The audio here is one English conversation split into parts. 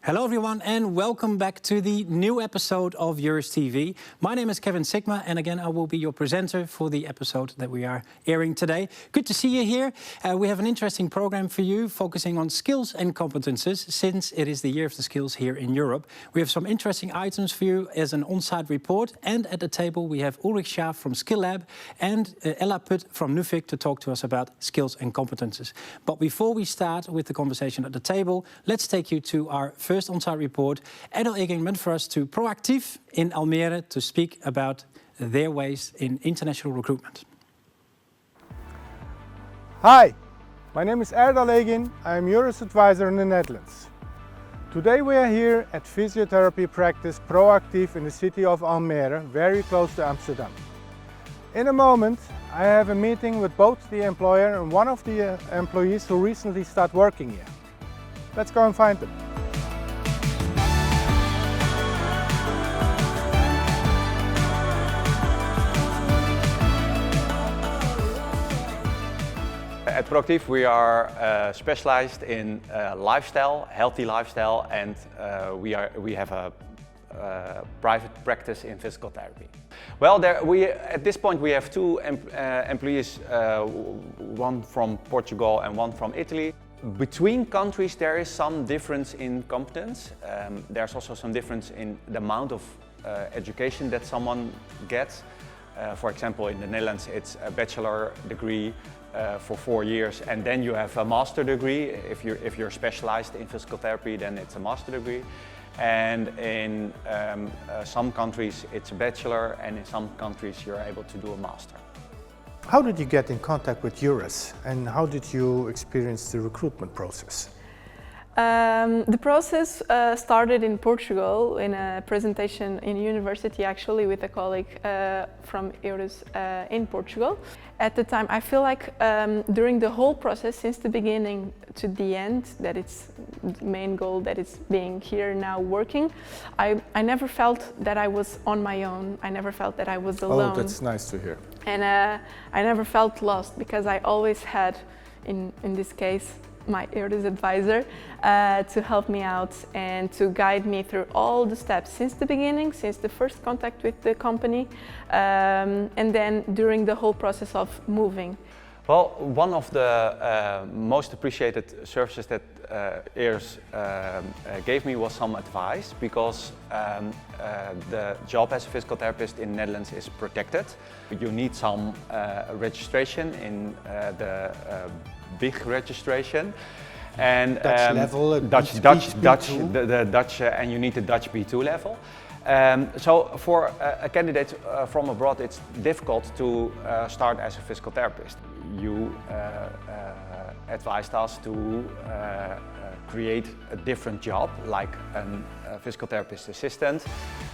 Hello everyone and welcome back to the new episode of EUREStv. My name is Kevin Sigma and again I will be your presenter for the episode that we are airing today. Good to see you here. We have an interesting program for you focusing on skills and competences since it is the year of the skills here in Europe. We have some interesting items for you as an on-site report, and at the table we have Ulrich Scharf from Skilllab and Ella Put from Nuffic to talk to us about skills and competences. But before we start with the conversation at the table, let's take you to our first on-site report. Edel Eging went for us to ProActief in Almere to speak about their ways in international recruitment. Hi, my name is Erdal Egin. I am EURES advisor in the Netherlands. Today we are here at physiotherapy practice ProActief in the city of Almere, very close to Amsterdam. In a moment I have a meeting with both the employer and one of the employees who recently started working here. Let's go and find them. At ProActief we are specialized in lifestyle, healthy lifestyle, and we have a private practice in physical therapy. Well, at this point we have two employees, one from Portugal and one from Italy. Between countries there is some difference in competence. There's also some difference in the amount of education that someone gets. For example, in the Netherlands it's a bachelor degree for 4 years, and then you have a master degree. If you're specialized in physical therapy, then it's a master degree. And in some countries it's a bachelor, and in some countries you're able to do a master. How did you get in contact with EURES and how did you experience the recruitment process? The process started in Portugal in a presentation in university, actually, with a colleague from EURES in Portugal. At the time, I feel like during the whole process, since the beginning to the end, that it's the main goal, that it's being here now working, I never felt that I was on my own. I never felt that I was alone. Oh, that's nice to hear. And I never felt lost because I always had, in this case, my EURES advisor to help me out and to guide me through all the steps since the beginning, since the first contact with the company, and then during the whole process of moving. Well, one of the most appreciated services that EURES gave me was some advice, because the job as a physical therapist in the Netherlands is protected. You need some registration in the big registration, and Dutch level, the Dutch, and you need the Dutch B2 level. So for a candidate from abroad, it's difficult to start as a physical therapist. You advised us to create a different job, like a physical therapist assistant,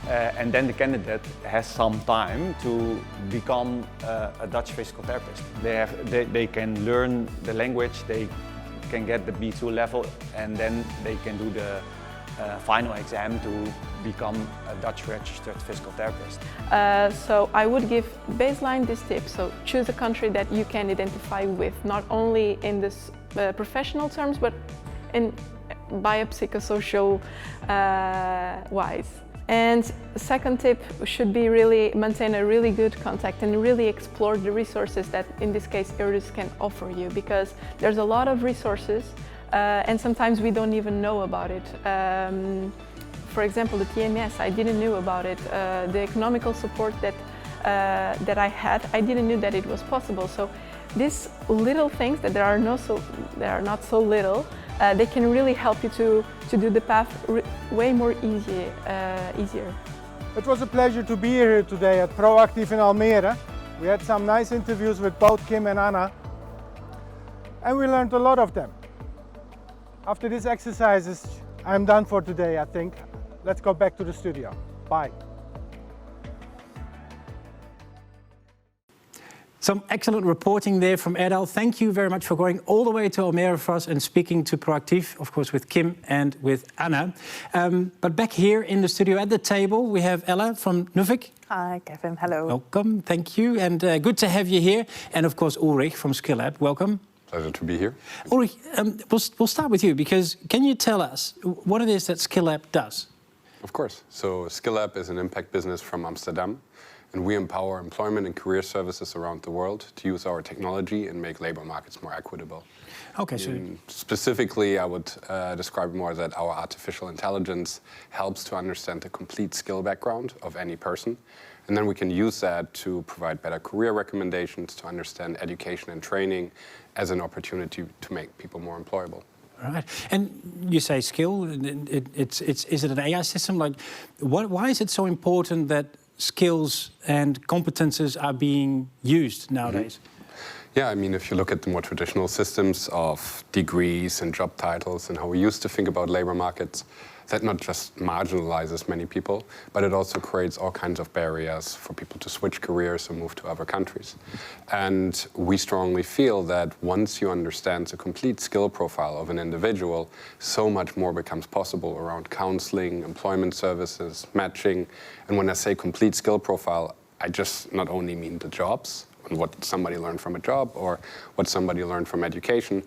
and then the candidate has some time to become a Dutch physical therapist. They can learn the language, they can get the B2 level, and then they can do the final exam to become a Dutch registered physical therapist. So I would give baseline this tip. So choose a country that you can identify with, not only in this professional terms, but in biopsychosocial wise. And second tip should be really maintain a really good contact and really explore the resources that in this case EURES can offer you, because there's a lot of resources and sometimes we don't even know about it. For example, the TMS, I didn't know about it. The economical support that I had, I didn't know that it was possible. So these little things that are not so little, they can really help you to do the path way more easier. It was a pleasure to be here today at ProActief in Almere. We had some nice interviews with both Kim and Anna, and we learned a lot of them. After these exercises, I'm done for today, I think. Let's go back to the studio. Bye. Some excellent reporting there from Erdal. Thank you very much for going all the way to Almere for us and speaking to ProActief, of course, with Kim and with Anna. But back here in the studio at the table, we have Ella from Nuffic. Hi, Kevin. Hello. Welcome. Thank you. And good to have you here. And of course, Ulrich from Skilllab. Welcome. Pleasure to be here. Ulrich, we'll start with you, because can you tell us what it is that Skilllab does? Of course. So Skilllab is an impact business from Amsterdam, and we empower employment and career services around the world to use our technology and make labor markets more equitable. Okay, so specifically, I would describe more that our artificial intelligence helps to understand the complete skill background of any person. And then we can use that to provide better career recommendations, to understand education and training as an opportunity to make people more employable. All right. And you say skill, is it an AI system? Like, why is it so important that skills and competences are being used nowadays? Mm-hmm. Yeah, I mean, if you look at the more traditional systems of degrees and job titles and how we used to think about labor markets, that not just marginalizes many people, but it also creates all kinds of barriers for people to switch careers or move to other countries. And we strongly feel that once you understand the complete skill profile of an individual, so much more becomes possible around counseling, employment services, matching. And when I say complete skill profile, I just not only mean the jobs, and what somebody learned from a job or what somebody learned from education.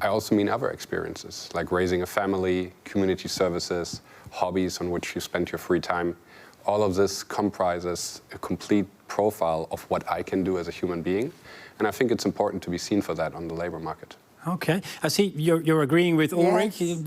I also mean other experiences, like raising a family, community services, hobbies on which you spend your free time. All of this comprises a complete profile of what I can do as a human being. And I think it's important to be seen for that on the labor market. Okay, I see you're agreeing with Ulrich. Yes.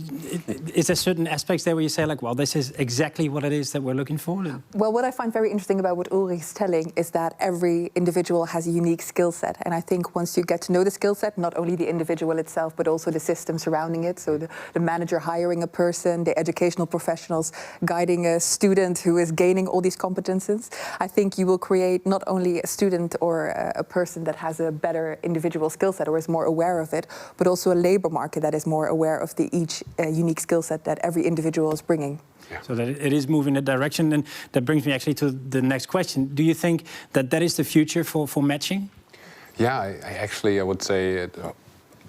Is there certain aspects there where you say, like, well, this is exactly what it is that we're looking for? Well, what I find very interesting about what Ulrich is telling is that every individual has a unique skill set. And I think once you get to know the skill set, not only the individual itself, but also the system surrounding it, so the manager hiring a person, the educational professionals guiding a student who is gaining all these competences, I think you will create not only a student or a person that has a better individual skill set or is more aware of it, but also a labor market that is more aware of each unique skill set that every individual is bringing. Yeah. So that it is moving in that direction. And that brings me actually to the next question. Do you think that that is the future for matching? Yeah, I would say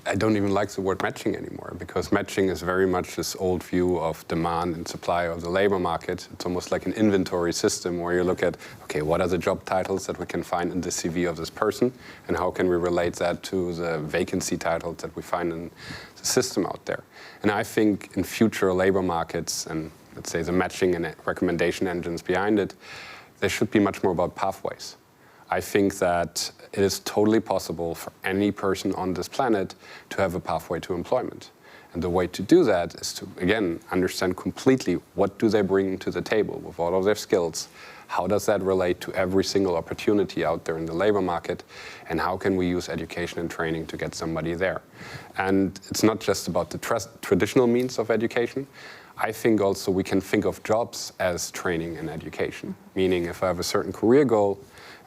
I don't even like the word matching anymore, because matching is very much this old view of demand and supply of the labor market. It's almost like an inventory system where you look at, okay, what are the job titles that we can find in the CV of this person, and how can we relate that to the vacancy titles that we find in the system out there. And I think in future labor markets, and let's say the matching and recommendation engines behind it, they should be much more about pathways. I think that it is totally possible for any person on this planet to have a pathway to employment. And the way to do that is to, again, understand completely what do they bring to the table with all of their skills. How does that relate to every single opportunity out there in the labor market? And how can we use education and training to get somebody there? And it's not just about the traditional means of education. I think also we can think of jobs as training and education. Meaning if I have a certain career goal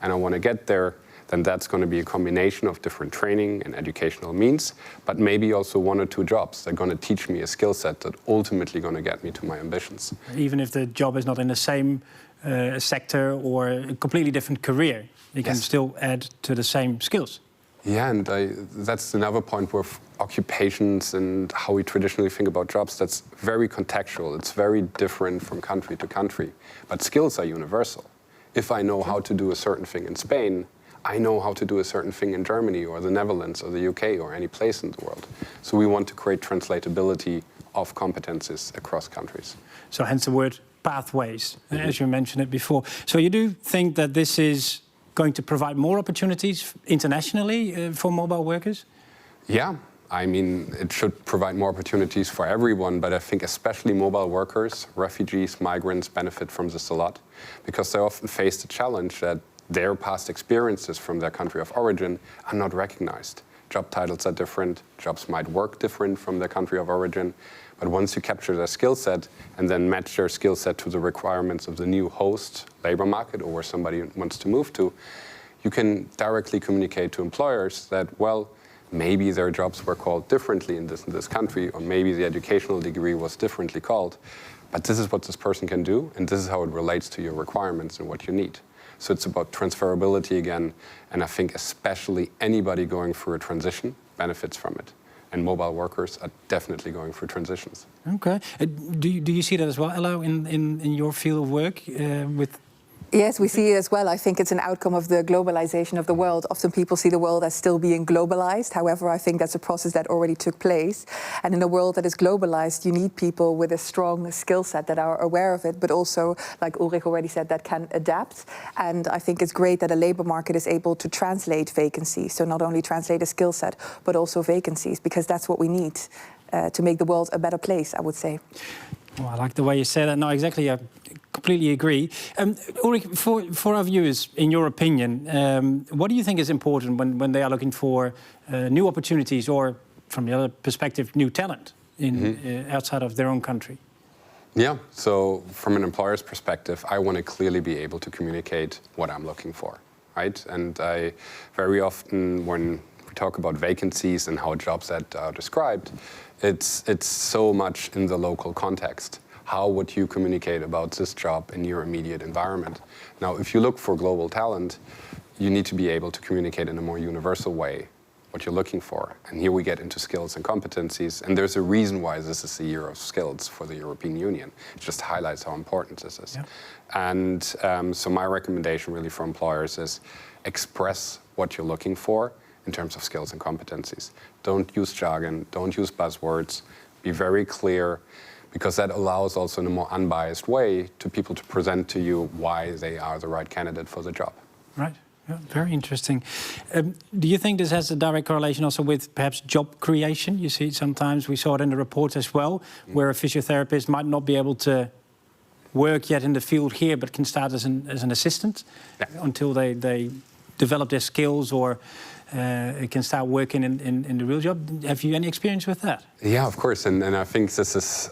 and I want to get there, then that's going to be a combination of different training and educational means, but maybe also one or two jobs that are going to teach me a skill set that ultimately going to get me to my ambitions. Even if the job is not in the same sector or a completely different career, you can still add to the same skills. Yeah, and that's another point with occupations and how we traditionally think about jobs. That's very contextual. It's very different from country to country, but skills are universal. If I know how to do a certain thing in Spain, I know how to do a certain thing in Germany or the Netherlands or the UK or any place in the world. So we want to create translatability of competences across countries. So hence the word pathways, as you mentioned it before. So you do think that this is going to provide more opportunities internationally for mobile workers? Yeah. I mean, it should provide more opportunities for everyone, but I think especially mobile workers, refugees, migrants benefit from this a lot, because they often face the challenge that their past experiences from their country of origin are not recognized. Job titles are different, jobs might work different from their country of origin, but once you capture their skill set and then match their skill set to the requirements of the new host labor market or where somebody wants to move to, you can directly communicate to employers that, well, maybe their jobs were called differently in this country, or maybe the educational degree was differently called, but this is what this person can do, and this is how it relates to your requirements and what you need. So it's about transferability again, and I think especially anybody going through a transition benefits from it. And mobile workers are definitely going through transitions. Okay. Do you see that as well, Ella, in your field of work with Yes, we see it as well. I think it's an outcome of the globalization of the world. Often people see the world as still being globalized. However, I think that's a process that already took place. And in a world that is globalized, you need people with a strong skill set that are aware of it, but also, like Ulrich already said, that can adapt. And I think it's great that a labor market is able to translate vacancies. So not only translate a skill set, but also vacancies, because that's what we need to make the world a better place, I would say. Well, I like the way you say that. No, exactly. I completely agree. Ulrich, for our viewers, in your opinion, what do you think is important when they are looking for new opportunities or, from the other perspective, new talent in outside of their own country? Yeah, so from an employer's perspective, I want to clearly be able to communicate what I'm looking for, right? And I very often, when we talk about vacancies and how jobs that are described, it's so much in the local context. How would you communicate about this job in your immediate environment? Now, if you look for global talent, you need to be able to communicate in a more universal way what you're looking for. And here we get into skills and competencies. And there's a reason why this is the year of skills for the European Union. It just highlights how important this is. Yeah. And so my recommendation really for employers is express what you're looking for in terms of skills and competencies. Don't use jargon, don't use buzzwords, be very clear, because that allows also in a more unbiased way to people to present to you why they are the right candidate for the job. Right, yeah, very interesting. Do you think this has a direct correlation also with perhaps job creation? You see, sometimes we saw it in the report as well, where a physiotherapist might not be able to work yet in the field here, but can start as an assistant until they develop their skills or can start working in the real job. Have you any experience with that? Yeah, of course. And I think this is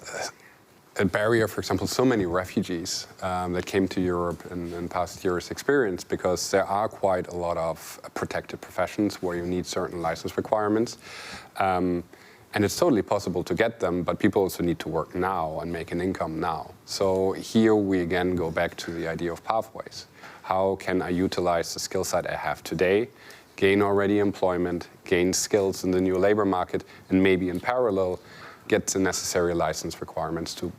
a barrier, for example, so many refugees that came to Europe in past years experience, because there are quite a lot of protected professions where you need certain license requirements. And it's totally possible to get them, but people also need to work now and make an income now. So here we again go back to the idea of pathways. How can I utilize the skill set I have today, gain already employment, gain skills in the new labor market, and maybe in parallel get the necessary license requirements to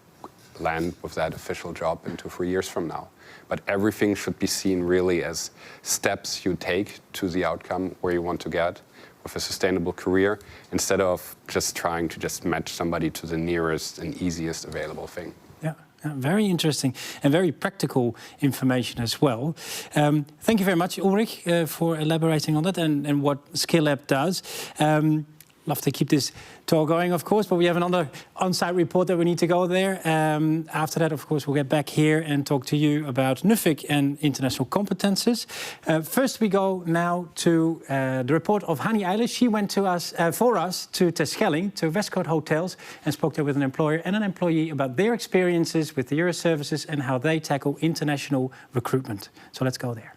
land with that official job in 2-3 years from now. But everything should be seen really as steps you take to the outcome where you want to get with a sustainable career, instead of just trying to just match somebody to the nearest and easiest available thing. Yeah. Very interesting and very practical information as well. Thank you very much, Ulrich, for elaborating on that and what Skilllab does. Love to keep this talk going, of course, but we have another on-site report that we need to go there. After that, of course, we'll get back here and talk to you about Nuffic and international competences. First, we go now to the report of Hani Eilish. She went to us, for us to Terschelling, to Westcord hotels, and spoke there with an employer and an employee about their experiences with the EUREStv and how they tackle international recruitment. So let's go there.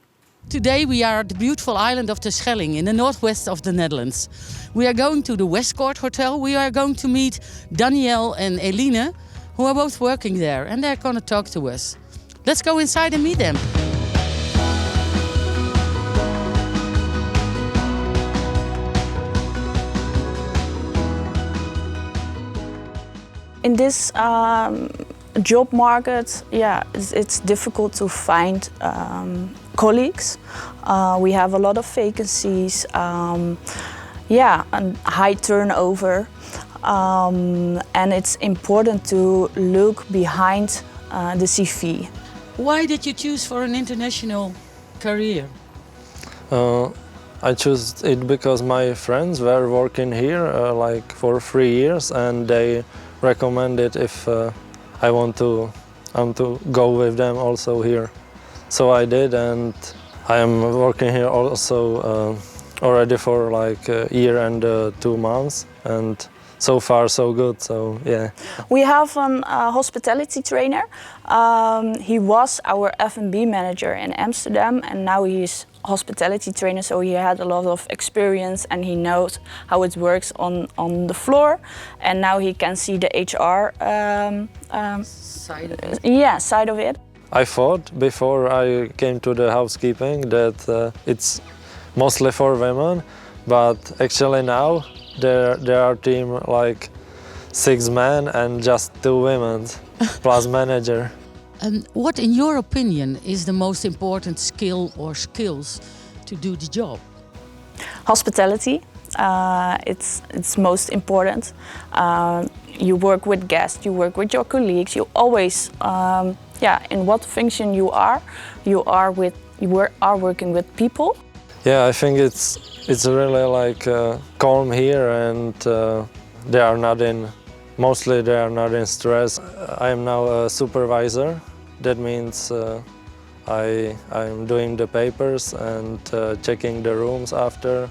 Today we are at the beautiful island of Terschelling in the northwest of the Netherlands. We are going to the Westcord Hotel. We are going to meet Danielle and Eline, who are both working there, and they're going to talk to us. Let's go inside and meet them. In this job market, it's difficult to find colleagues. We have a lot of vacancies, and high turnover, and it's important to look behind the CV. Why did you choose for an international career? I chose it because my friends were working here like for 3 years, and they recommended if I want to go with them also here. So I did, and I am working here also already for like a year and 2 months, and so far so good, so yeah. We have a hospitality trainer. He was our F&B manager in Amsterdam, and now he's hospitality trainer, so he had a lot of experience and he knows how it works on the floor, and now he can see the HR side of it. Yeah, side of it. I thought before I came to the housekeeping that it's mostly for women, but actually now there are team like 6 men and just 2 women plus manager. What, in your opinion, is the most important skill or skills to do the job? Hospitality, it's most important. You work with guests, you work with your colleagues, you always, in what function you are working with people. Yeah, I think it's really like calm here, and they are not in stress. I am now a supervisor. That means I'm doing the papers and checking the rooms after.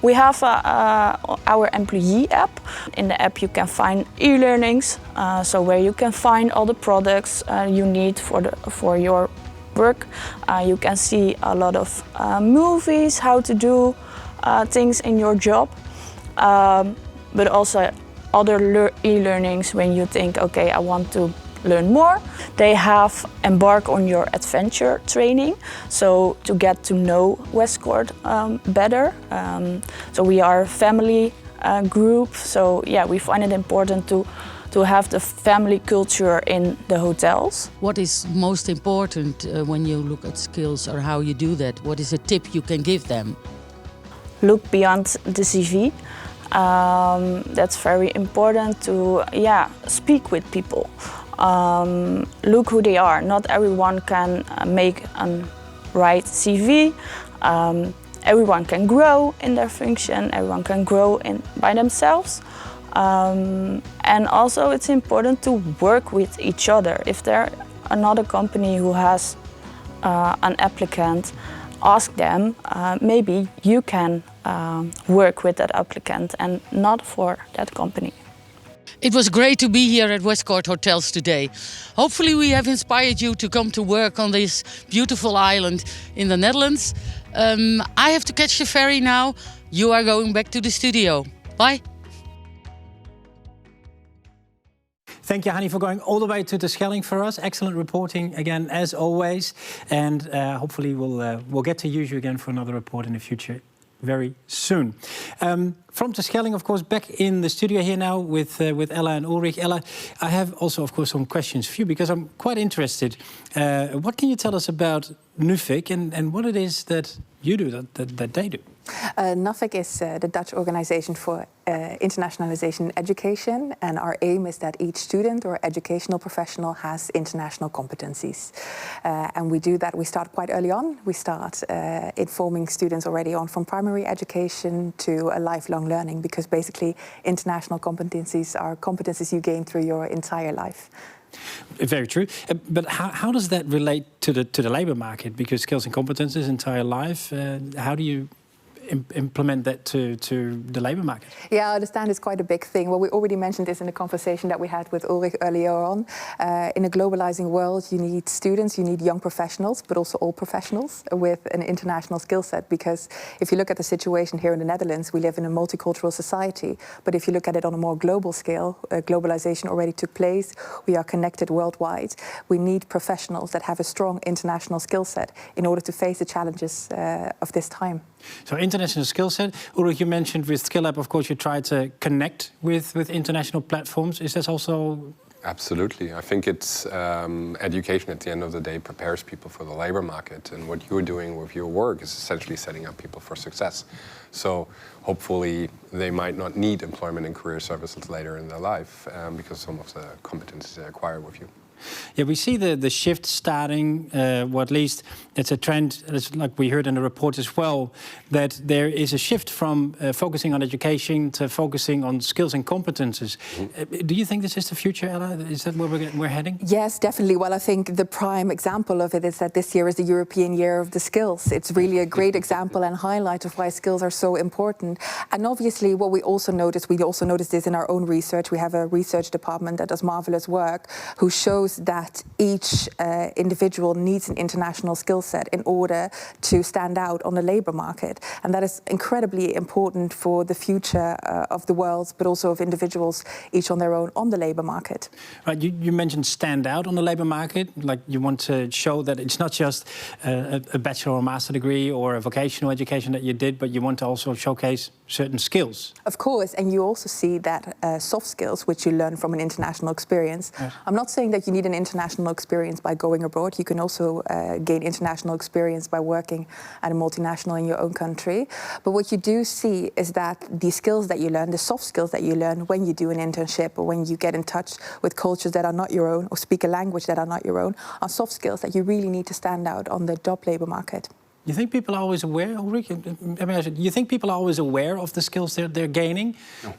We have our employee app. In the app you can find e-learnings, so where you can find all the products you need for your work. You can see a lot of movies, how to do things in your job, but also other e-learnings when you think, okay, I want to learn more. They have embark on your adventure training, so to get to know Westcord better. So we are a family group, so yeah, we find it important to have the family culture in the hotels. What is most important when you look at skills or how you do that? What is a tip you can give them? Look beyond the CV. That's very important to speak with people. Look who they are. Not everyone can make a right CV. Everyone can grow in their function. Everyone can grow by themselves. And also it's important to work with each other. If there's another company who has an applicant, ask them, maybe you can work with that applicant and not for that company. It was great to be here at Westcord Hotels today. Hopefully we have inspired you to come to work on this beautiful island in the Netherlands. I have to catch the ferry now. You are going back to the studio. Bye. Thank you, Hani, for going all the way to the Schelling for us. Excellent reporting again, as always. And hopefully we'll get to use you again for another report in the future very soon. From the Schelling, of course, back in the studio here now with Ella and Ulrich. Ella, I have also, of course, some questions for you because I'm quite interested. What can you tell us about Nuffic and what it is that you do, that they do? Nuffic is the Dutch organization for internationalization in education, and our aim is that each student or educational professional has international competencies. And we do that, we start quite early on. We start informing students already on from primary education to a lifelong learning, because basically international competencies are competencies you gain through your entire life. Very true. But how does that relate to the labor market? Because skills and competences, entire life, how do you implement that to the labor market? Yeah, I understand it's quite a big thing. Well, we already mentioned this in the conversation that we had with Ulrich earlier on. In a globalizing world, you need students, you need young professionals, but also all professionals with an international skill set. Because if you look at the situation here in the Netherlands, we live in a multicultural society. But if you look at it on a more global scale, globalization already took place. We are connected worldwide. We need professionals that have a strong international skill set in order to face the challenges of this time. So international skill set. Ulrich, you mentioned with Skilllab, of course, you try to connect with international platforms. Is that also... Absolutely. I think it's education at the end of the day prepares people for the labor market. And what you're doing with your work is essentially setting up people for success. So hopefully they might not need employment and career services later in their life because some of the competencies they acquire with you. Yeah, we see the shift starting, or at least it's a trend, like we heard in the report as well, that there is a shift from focusing on education to focusing on skills and competences. Do you think this is the future, Ella? Is that where we're heading? Yes, definitely. Well, I think the prime example of it is that this year is the European Year of the Skills. It's really a great example and highlight of why skills are so important. And obviously what we also noticed this in our own research. We have a research department that does marvelous work who shows that each individual needs an international skill set in order to stand out on the labor market. And that is incredibly important for the future of the world, but also of individuals, each on their own, on the labor market. Right, you mentioned stand out on the labor market, like you want to show that it's not just a bachelor or master degree or a vocational education that you did, but you want to also showcase certain skills. Of course, and you also see that soft skills, which you learn from an international experience. Yes. I'm not saying that you need an international experience by going abroad. You can also gain international experience by working at a multinational in your own country. But what you do see is that the skills that you learn, the soft skills that you learn when you do an internship or when you get in touch with cultures that are not your own or speak a language that are not your own, are soft skills that you really need to stand out on the job labor market. You think people are always aware, Ulrich? You think people are always aware of the skills they're gaining? No.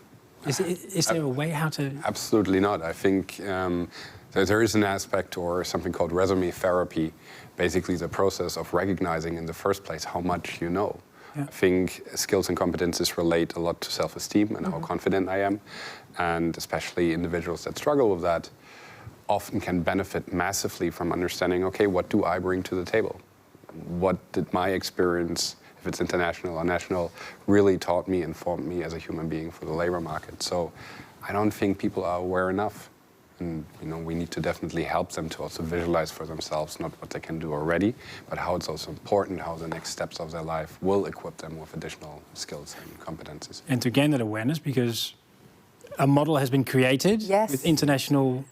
Is there a way how to... Absolutely not. I think there is an aspect or something called resume therapy, basically the process of recognizing in the first place how much you know. Yeah. I think skills and competences relate a lot to self-esteem and how confident I am, and especially individuals that struggle with that often can benefit massively from understanding, okay, what do I bring to the table? What did my experience, if it's international or national, really taught me, informed me as a human being for the labor market? So I don't think people are aware enough. And we need to definitely help them to also visualize for themselves not what they can do already, but how it's also important, how the next steps of their life will equip them with additional skills and competencies. And to gain that awareness, because a model has been created with international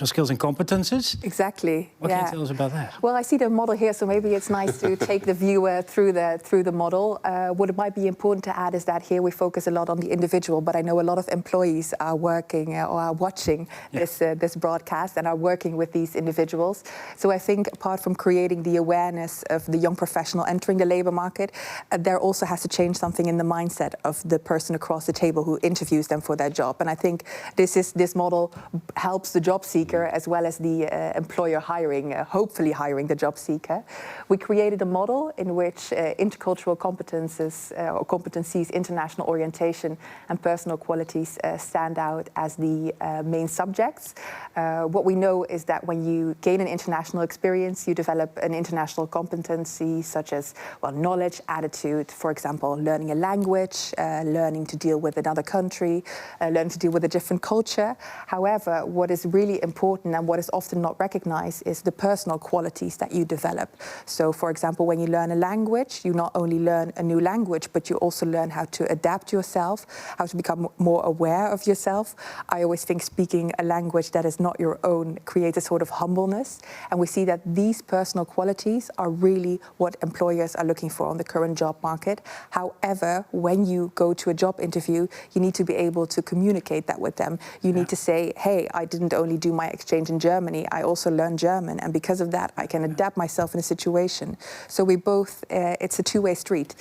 skills and competences. Exactly. What can you tell us about that? Well, I see the model here, so maybe it's nice to take the viewer through the model. What it might be important to add is that here we focus a lot on the individual, but I know a lot of employees are working or are watching this broadcast and are working with these individuals. So I think apart from creating the awareness of the young professional entering the labor market, there also has to change something in the mindset of the person across the table who interviews them for their job. And I think this model helps the job seeker as well as the employer hiring, hopefully hiring the job seeker. We created a model in which intercultural competencies, international orientation and personal qualities stand out as the main subjects. What we know is that when you gain an international experience, you develop an international competency such as knowledge, attitude, for example, learning a language, learning to deal with another country, learning to deal with a different culture. However, what is really important and what is often not recognized is the personal qualities that you develop. So, for example, when you learn a language, you not only learn a new language, but you also learn how to adapt yourself, how to become more aware of yourself. I always think speaking a language that is not your own creates a sort of humbleness. And we see that these personal qualities are really what employers are looking for on the current job market. However, when you go to a job interview, you need to be able to communicate that with them. You need to say, hey, I didn't only do my exchange in Germany, I also learned German, and because of that I can adapt myself in a situation. So we both, it's a two-way street.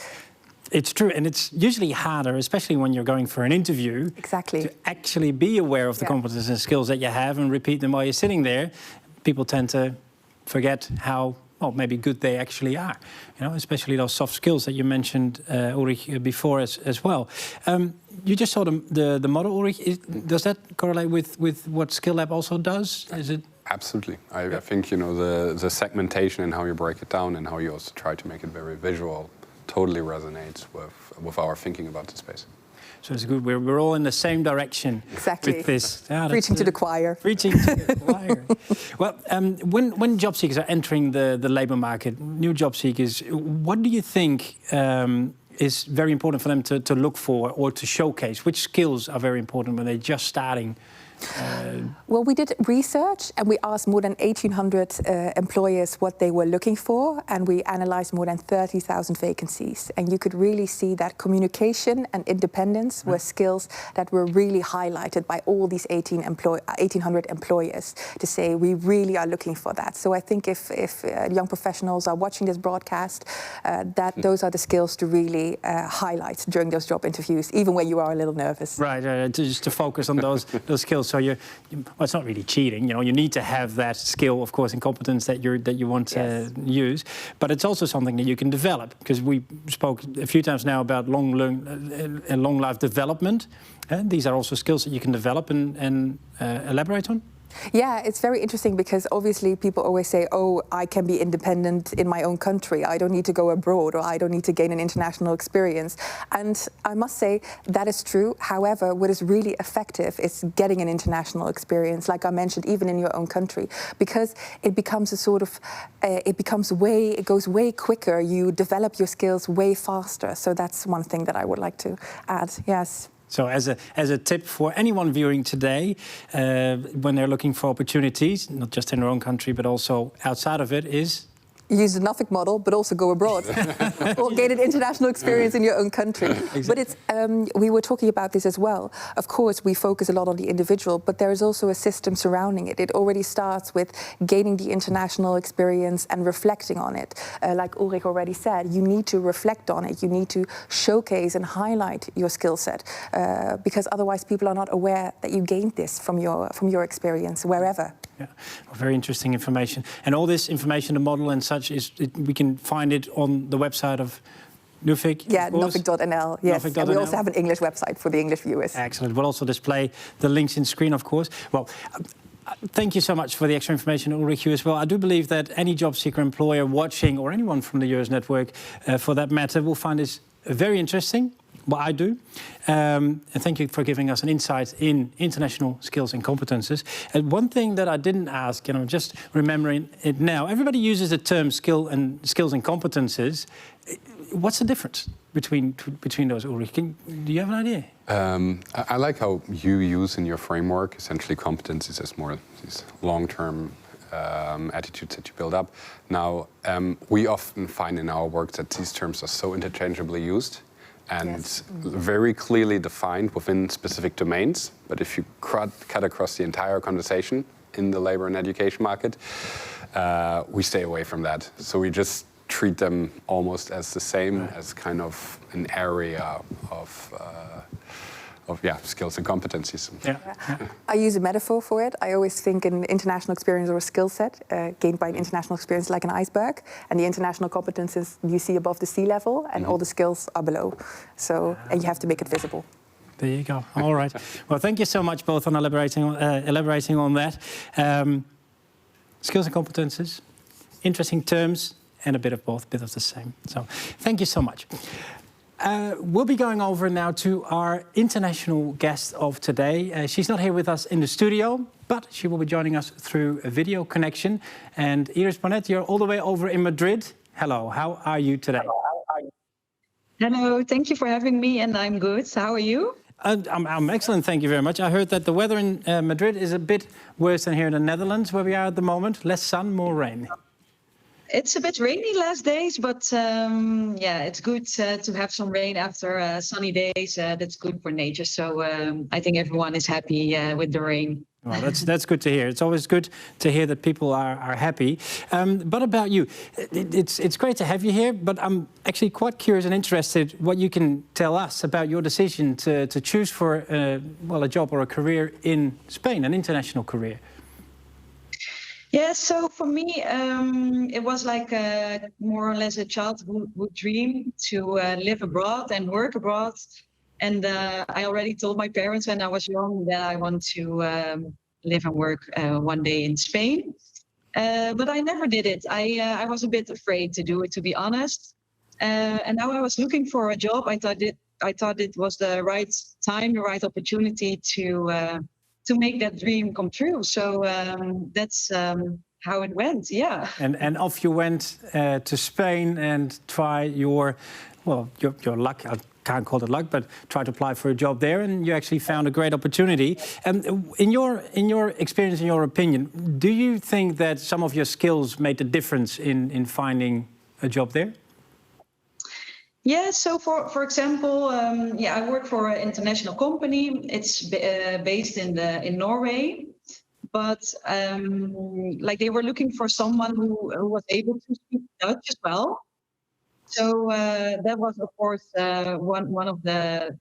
It's true, and it's usually harder, especially when you're going for an interview, to actually be aware of the competences and skills that you have and repeat them while you're sitting there. People tend to forget how maybe good they actually are, especially those soft skills that you mentioned, Ulrich, before as well. You just saw the model, Ulrich. Does that correlate with what Skilllab also does? Is it? Absolutely. I think the segmentation and how you break it down and how you also try to make it very visual totally resonates with our thinking about the space. So it's good. We're all in the same direction with this. Preaching to the choir. Preaching to the choir. Well, when job seekers are entering the labour market, new job seekers, what do you think is very important for them to look for or to showcase? Which skills are very important when they're just starting? Well, we did research and we asked more than 1,800 employers what they were looking for, and we analyzed more than 30,000 vacancies. And you could really see that communication and independence were skills that were really highlighted by all these 1,800 employers to say we really are looking for that. So I think if young professionals are watching this broadcast, those are the skills to really highlight during those job interviews, even when you are a little nervous. Right, just to focus on those skills. So it's not really cheating. You need to have that skill, of course, and competence that you want to use. But it's also something that you can develop, because we spoke a few times now about long life development. These are also skills that you can develop and elaborate on. Yeah, it's very interesting because obviously people always say, oh, I can be independent in my own country. I don't need to go abroad, or I don't need to gain an international experience. And I must say that is true. However, what is really effective is getting an international experience, like I mentioned, even in your own country, because it becomes a sort of, it goes way quicker. You develop your skills way faster. So that's one thing that I would like to add, yes. So as a tip for anyone viewing today, when they're looking for opportunities, not just in their own country, but also outside of it, is... Use the Nuffic model, but also go abroad or gain an international experience in your own country. Exactly. But it's we were talking about this as well. Of course, we focus a lot on the individual, but there is also a system surrounding it. It already starts with gaining the international experience and reflecting on it. Like Ulrich already said, you need to reflect on it. You need to showcase and highlight your skill set because otherwise people are not aware that you gained this from your experience wherever. Yeah, well, very interesting information. And all this information, the model and such, we can find it on the website of Nuffic. Yeah, Nuffic.nl. Yes, Nuffic.nl. And we also have an English website for the English viewers. Excellent. We'll also display the links in screen, of course. Well, thank you so much for the extra information, Ulrich, you as well. I do believe that any job seeker employer watching, or anyone from the EURES network, for that matter, will find this very interesting. Well, I do. And thank you for giving us an insight in international skills and competences. And one thing that I didn't ask, and I'm just remembering it now, everybody uses the term skills and competences. What's the difference between those, Ulrich? Do you have an idea? I like how you use in your framework essentially competencies as more these long-term attitudes that you build up. Now, we often find in our work that these terms are so interchangeably used and very clearly defined within specific domains. But if you cut across the entire conversation in the labor and education market, we stay away from that. So we just treat them almost as the same, as kind of an area of skills and competencies. Yeah. I use a metaphor for it. I always think an international experience or a skill set gained by an international experience like an iceberg, and the international competences you see above the sea level, and all the skills are below. So, and you have to make it visible. There you go. All right. Well, thank you so much both on elaborating on that. Skills and competences, interesting terms, and a bit of both, a bit of the same. So, thank you so much. We'll be going over now to our international guest of today. She's not here with us in the studio, but she will be joining us through a video connection. And Iris Bonet, you're all the way over in Madrid. Hello, how are you today? Hello, thank you for having me, and I'm good. How are you? I'm excellent, thank you very much. I heard that the weather in Madrid is a bit worse than here in the Netherlands, where we are at the moment. Less sun, more rain. It's a bit rainy last days, but yeah, it's good to have some rain after sunny days. That's good for nature. So I think everyone is happy with the rain. Well, that's good to hear. It's always good to hear that people are happy. But about you, it's great to have you here, but I'm actually quite curious and interested what you can tell us about your decision to choose for a job or a career in Spain, an international career. Yeah, so for me, it was like more or less a childhood dream to live abroad and work abroad. And I already told my parents when I was young that I want to live and work one day in Spain. But I never did it. I was a bit afraid to do it, to be honest. And now I was looking for a job. I thought it was the right time, the right opportunity to make that dream come true. So that's how it went, yeah. And off you went to Spain and try your luck. I can't call it luck, but try to apply for a job there, and you actually found a great opportunity. In your experience, in your opinion, do you think that some of your skills made a difference in finding a job there? Yeah, so for example, I work for an international company. It's based in Norway, but like they were looking for someone who was able to speak Dutch as well. So that was, of course, one of the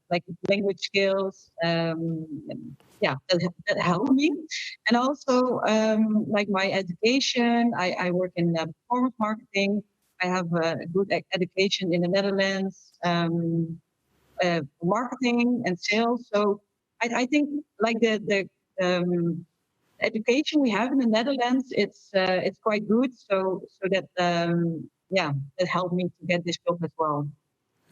language skills. That helped me, and also like my education. I work in performance marketing. I have a good education in the Netherlands, marketing and sales. So I think like the education we have in the Netherlands, it's quite good. So that that helped me to get this job as well.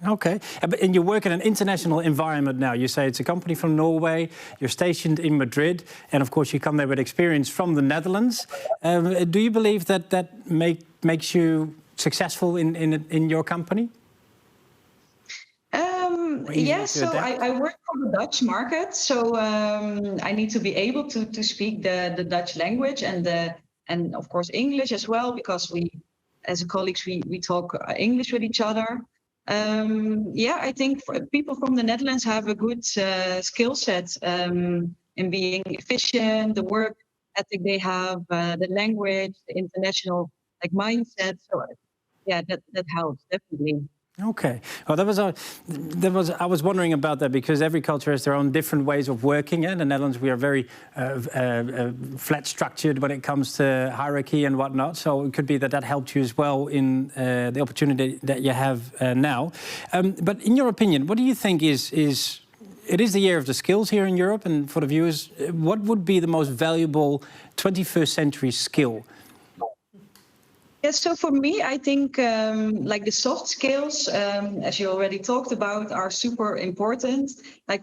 Okay, and you work in an international environment now. You say it's a company from Norway, you're stationed in Madrid, and of course you come there with experience from the Netherlands. Do you believe that makes you successful in your company? easy Yeah, to so adapt? I work for the Dutch market, so I need to be able to speak the Dutch language and of course English as well, because we, as colleagues, we talk English with each other. Yeah, I think people from the Netherlands have a good skill set in being efficient, the work ethic they have, the language, the international mindset. So yeah, that helps definitely. Okay. Well, I was wondering about that because every culture has their own different ways of working. In the Netherlands, we are very flat structured when it comes to hierarchy and whatnot. So it could be that helped you as well in the opportunity that you have now. But in your opinion, what do you think is it is the year of the skills here in Europe, and for the viewers, what would be the most valuable 21st century skill? Yes, so for me, I think the soft skills, as you already talked about, are super important.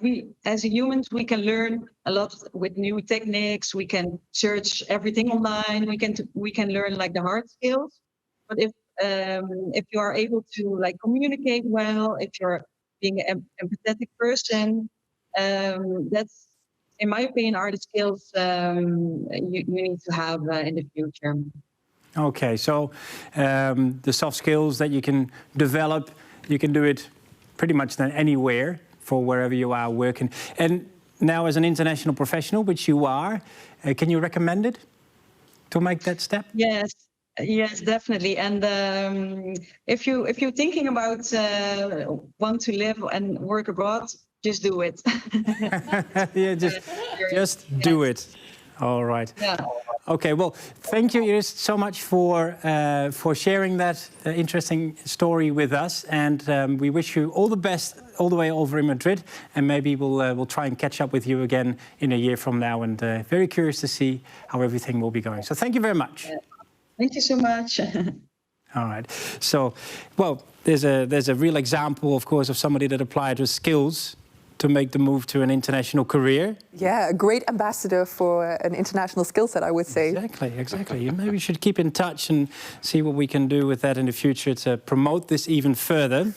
We, as humans, we can learn a lot with new techniques. We can search everything online. We can learn the hard skills. But if you are able to communicate well, if you're being an empathetic person, that's, in my opinion, are the skills you need to have in the future. Okay, so the soft skills that you can develop, you can do it pretty much anywhere for wherever you are working. And now as an international professional, which you are, can you recommend it to make that step? Yes, definitely. And if you're thinking about want to live and work abroad, just do it. Yeah, just do it. All right. Yeah. Okay, well, thank you, Iris, so much for sharing that interesting story with us, and we wish you all the best all the way over in Madrid, and maybe we'll try and catch up with you again in a year from now, and very curious to see how everything will be going. So thank you very much. Thank you so much. All right. So, well, there's a real example, of course, of somebody that applied with skills to make the move to an international career. Yeah, a great ambassador for an international skill set, I would say. Exactly. Maybe we should keep in touch and see what we can do with that in the future to promote this even further.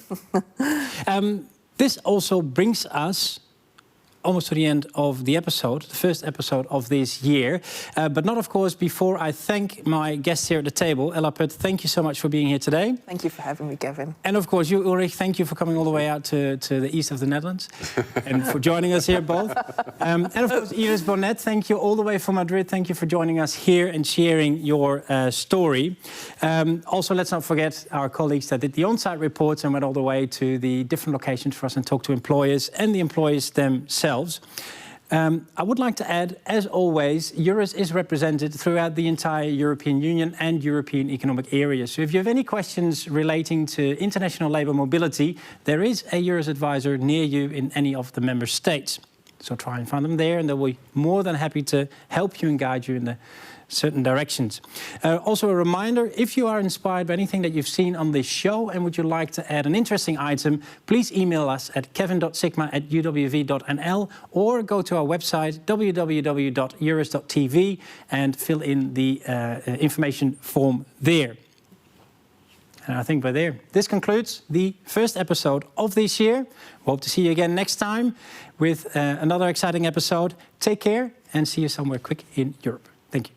This also brings us almost to the end of the episode, the first episode of this year. But not, of course, before I thank my guests here at the table. Ella Put, thank you so much for being here today. Thank you for having me, Kevin. And of course, you, Ulrich, thank you for coming all the way out to the east of the Netherlands and for joining us here both. And of course, Iris Bonnet, thank you all the way from Madrid. Thank you for joining us here and sharing your story. Also, let's not forget our colleagues that did the on-site reports and went all the way to the different locations for us and talked to employers and the employers themselves. I would like to add, as always, EURES is represented throughout the entire European Union and European Economic Area. So if you have any questions relating to international labour mobility, there is a EURES advisor near you in any of the member states. So try and find them there, and they'll be more than happy to help you and guide you in the certain directions. Also a reminder, if you are inspired by anything that you've seen on this show and would you like to add an interesting item, please email us at kevin.sigma@uwv.nl or go to our website www.eures.tv and fill in the information form there. And I think by there, this concludes the first episode of this year. We hope to see you again next time with another exciting episode. Take care and see you somewhere quick in Europe. Thank you.